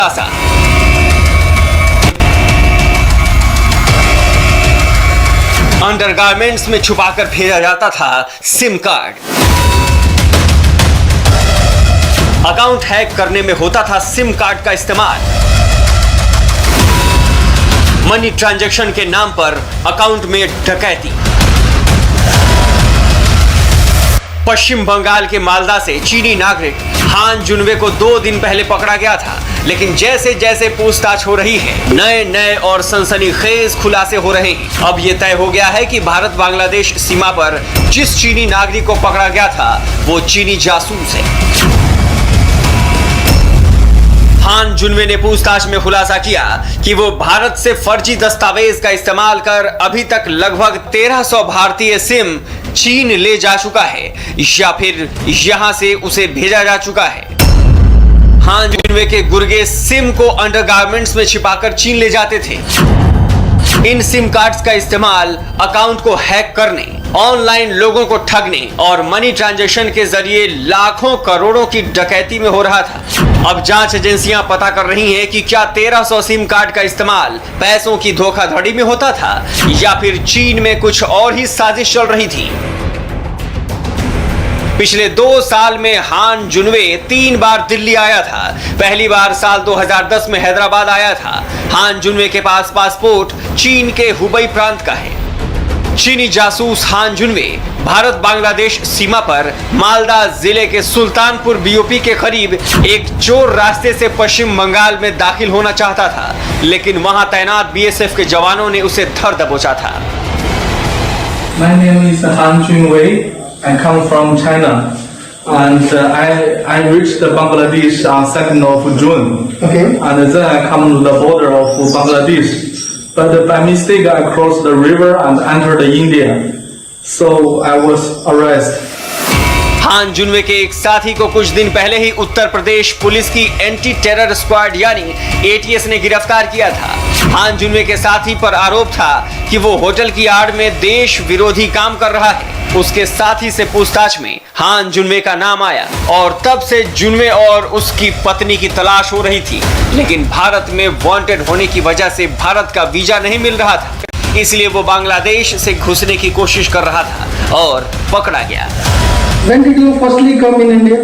खुलासा। अंडरगारमेंट्स में छुपाकर भेजा जाता था सिम कार्ड। अकाउंट हैक करने में होता था सिम कार्ड का इस्तेमाल। मनी ट्रांजैक्शन के नाम पर अकाउंट में डकैती। पश्चिम बंगाल के मालदा से चीनी नागरिक हान जुनवे को 2 दिन पहले पकड़ा गया था, लेकिन जैसे जैसे पूछताछ हो रही है नए नए और सनसनीखेज खुलासे हो रहे हैं। अब यह तय हो गया है कि भारत बांग्लादेश सीमा पर जिस चीनी नागरिक को पकड़ा गया था वो चीनी जासूस है। हान जुनवे ने पूछताछ में खुलासा किया कि वो भारत से फर्जी दस्तावेज का इस्तेमाल कर अभी तक लगभग 1300 भारतीय सिम चीन ले जा चुका है या फिर यहां से उसे भेजा जा चुका है। हान जुनवे के गुर्गे सिम को अंडरगारमेंट्स में छिपाकर चीन ले जाते थे। इन सिम कार्ड्स का इस्तेमाल अकाउंट को हैक करने, ऑनलाइन लोगों को ठगने और मनी ट्रांजैक्शन के जरिए लाखों करोड़ों की डकैती में हो रहा था। अब जांच एजेंसियां पता कर रही हैं कि क्या 1300 सिम कार्ड का इस्तेमाल पैसों की धोखाधड़ी में होता था या फिर चीन में कुछ और ही साजिश चल रही थी। पिछले 2 साल में हान जुनवे 3 बार दिल्ली आया था। पहली बार साल 2010 में हैदराबाद आया था। हान जुनवे के पास पासपोर्ट चीन के हुबई प्रांत का है। चीनी जासूस हान जुनवे भारत बांग्लादेश सीमा पर मालदा जिले के सुल्तानपुर बीओपी के करीब एक चोर रास्ते से पश्चिम बंगाल में दाखिल होना चाहता था, लेकिन वहां तैनात बीएसएफ के जवानों ने उसे धर दबोचा था। My name is Han Junwei. I come from China, and I reached Bangladesh on 2nd of June. Okay. And then I come to the border of Bangladesh, but by mistake I crossed the river and entered India, so I was arrested. हान जुनवे के एक साथी को कुछ दिन पहले ही Uttar Pradesh police की anti terror squad यानी एटीएस ने गिरफ्तार किया था। हान जुनवे के साथी पर आरोप था कि वो होटल की आड़ में देश विरोधी काम कर रहा है। उसके साथी से पूछताछ में हान जुनवे का नाम आया और तब से जुनवे और उसकी पत्नी की तलाश हो रही थी, लेकिन भारत में वांटेड होने की वजह से भारत का वीजा नहीं मिल रहा था, इसलिए वो बांग्लादेश से घुसने की कोशिश कर रहा था और पकड़ा गया। When did you firstly come in India?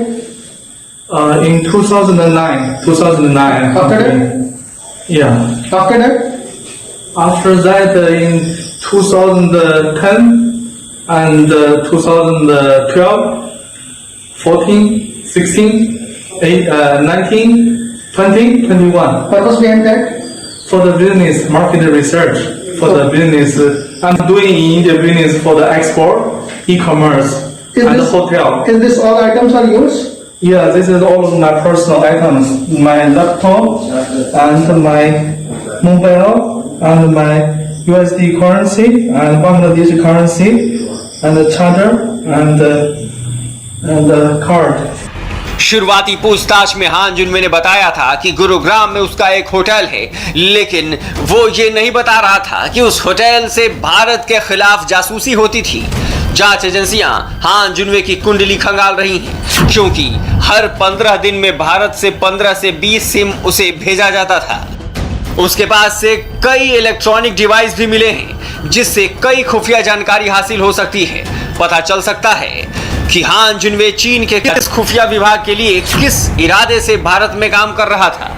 In 2009. After that? Yeah. After that? After that, in 2010 and 2012, 14, 16, 19, 20, 21. Purpose behind that? For the business, market research. For the business, I'm doing in India business for the export, e-commerce, and hotel. Is this all items are yours? Yeah, this is all of my personal items. My laptop and my mobile and my USD currency and Bangladeshi currency and the charger and the card. शुरुआती पूछताछ में हान जुनवे ने बताया था कि गुरुग्राम में उसका एक होटल है, लेकिन वो ये नहीं बता रहा था कि उस होटल से भारत के खिलाफ जासूसी होती थी। जांच एजेंसियां हान जुनवे की कुंडली खंगाल रही हैं, क्योंकि हर 15 दिन में भारत से 15 से 20 सिम उसे भेजा जाता था। उसके पास से कई इलेक्ट्रॉनिक डिवाइस भी मिले हैं, जिससे कई खुफिया जानकारी हासिल हो सकती है। पता चल सकता है कि हान जुनवे चीन के किस खुफिया विभाग के लिए किस इरादे से भारत में काम कर रहा था।